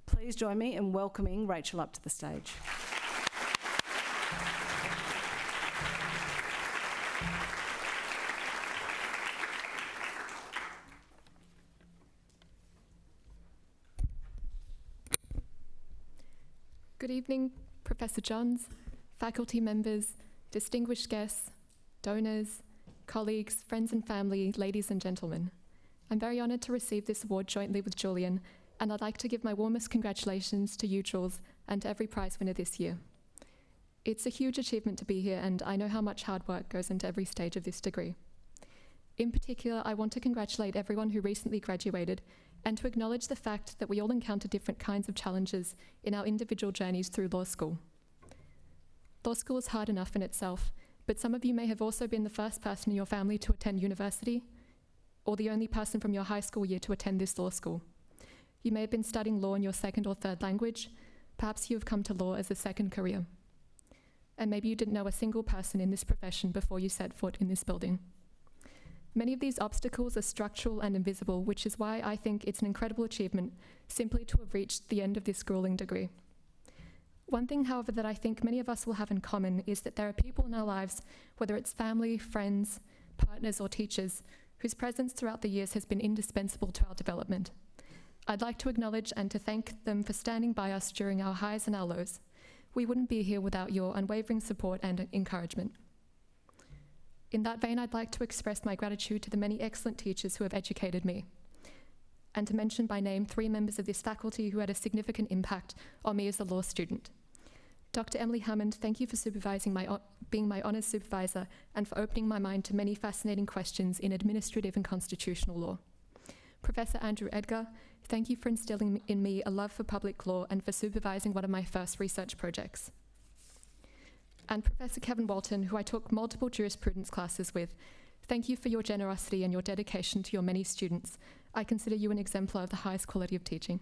Please join me in welcoming Rachel up to the stage. Good evening, Professor Johns, faculty members, distinguished guests, donors, colleagues, friends and family, ladies and gentlemen. I'm very honoured to receive this award jointly with Julian, and I'd like to give my warmest congratulations to you, Jules, and to every prize winner this year. It's a huge achievement to be here, and I know how much hard work goes into every stage of this degree. In particular, I want to congratulate everyone who recently graduated and to acknowledge the fact that we all encounter different kinds of challenges in our individual journeys through law school. Law school is hard enough in itself, but some of you may have also been the first person in your family to attend university, or the only person from your high school year to attend this law school. You may have been studying law in your second or third language. Perhaps you have come to law as a second career. And maybe you didn't know a single person in this profession before you set foot in this building. Many of these obstacles are structural and invisible, which is why I think it's an incredible achievement simply to have reached the end of this grueling degree. One thing, however, that I think many of us will have in common is that there are people in our lives, whether it's family, friends, partners, or teachers, whose presence throughout the years has been indispensable to our development. I'd like to acknowledge and to thank them for standing by us during our highs and our lows. We wouldn't be here without your unwavering support and encouragement. In that vein, I'd like to express my gratitude to the many excellent teachers who have educated me, and to mention by name 3 members of this faculty who had a significant impact on me as a law student. Dr. Emily Hammond, thank you for being my honours supervisor and for opening my mind to many fascinating questions in administrative and constitutional law. Professor Andrew Edgar, thank you for instilling in me a love for public law and for supervising one of my first research projects. And Professor Kevin Walton, who I took multiple jurisprudence classes with, thank you for your generosity and your dedication to your many students. I consider you an exemplar of the highest quality of teaching.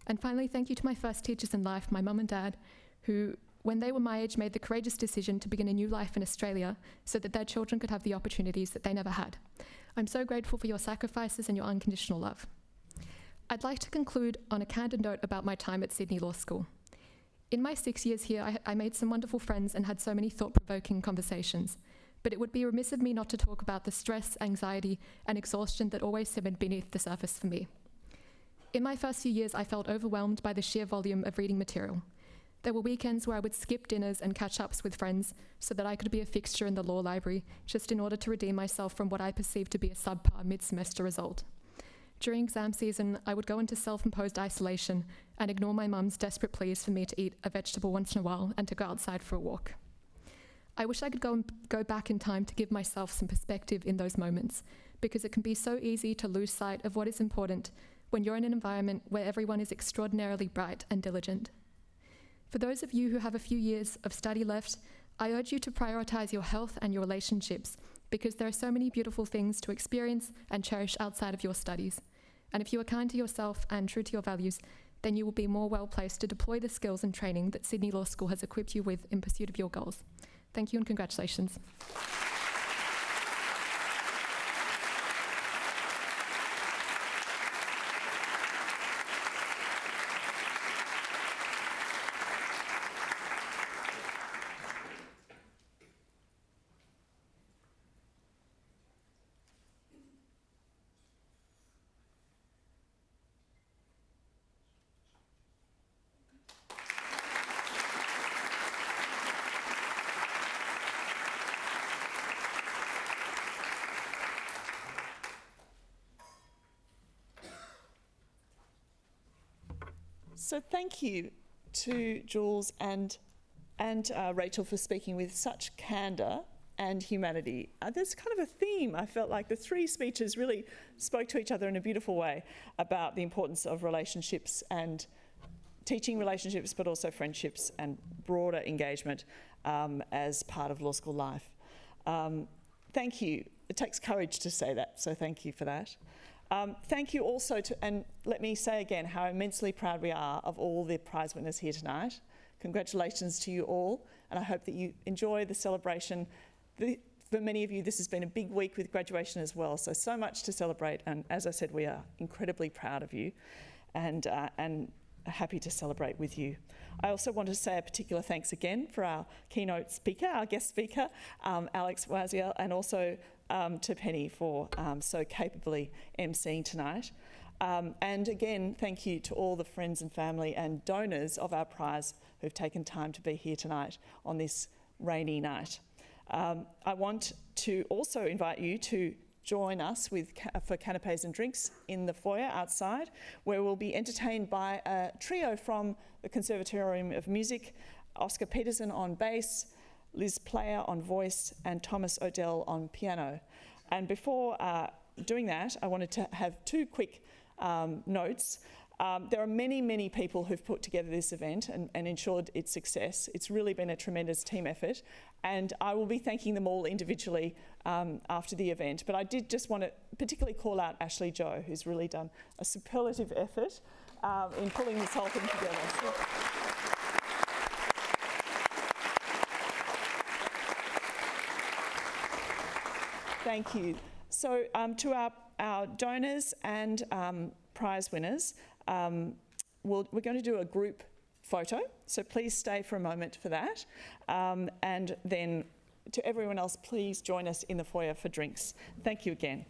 And finally, thank you to my first teachers in life, my mum and dad, who, when they were my age, made the courageous decision to begin a new life in Australia so that their children could have the opportunities that they never had. I'm so grateful for your sacrifices and your unconditional love. I'd like to conclude on a candid note about my time at Sydney Law School. In my 6 years here, I made some wonderful friends and had so many thought-provoking conversations, but it would be remiss of me not to talk about the stress, anxiety, and exhaustion that always simmered beneath the surface for me. In my first few years, I felt overwhelmed by the sheer volume of reading material. There were weekends where I would skip dinners and catch-ups with friends so that I could be a fixture in the law library, just in order to redeem myself from what I perceived to be a subpar mid-semester result. During exam season, I would go into self-imposed isolation and ignore my mum's desperate pleas for me to eat a vegetable once in a while and to go outside for a walk. I wish I could go back in time to give myself some perspective in those moments, because it can be so easy to lose sight of what is important when you're in an environment where everyone is extraordinarily bright and diligent. For those of you who have a few years of study left, I urge you to prioritise your health and your relationships, because there are so many beautiful things to experience and cherish outside of your studies. And if you are kind to yourself and true to your values, then you will be more well placed to deploy the skills and training that Sydney Law School has equipped you with in pursuit of your goals. Thank you and congratulations. So thank you to Jules and Rachel for speaking with such candour and humanity. There's kind of a theme. I felt like the three speeches really spoke to each other in a beautiful way about the importance of relationships and teaching relationships, but also friendships and broader engagement as part of law school life. Thank you. It takes courage to say that, so thank you for that. Thank you also to, and let me say again how immensely proud we are of all the prize winners here tonight. Congratulations to you all, and I hope that you enjoy the celebration. For many of you, this has been a big week with graduation as well, so much to celebrate, and as I said, we are incredibly proud of you and happy to celebrate with you. I also want to say a particular thanks again for our keynote speaker, our guest speaker, Alex Waziel, and also to Penny for so capably emceeing tonight. And again, thank you to all the friends and family and donors of our prize who've taken time to be here tonight on this rainy night. I want to also invite you to join us for canapes and drinks in the foyer outside, where we'll be entertained by a trio from the Conservatorium of Music, Oscar Peterson on bass, Liz Player on voice, and Thomas Odell on piano. And before doing that, I wanted to have two quick notes. There are many people who've put together this event and ensured its success. It's really been a tremendous team effort, and I will be thanking them all individually after the event. But I did just want to particularly call out Ashley Joe, who's really done a superlative effort in pulling this whole thing together. So, thank you. So to our donors and prize winners, we're going to do a group photo, so please stay for a moment for that. And then to everyone else, please join us in the foyer for drinks. Thank you again.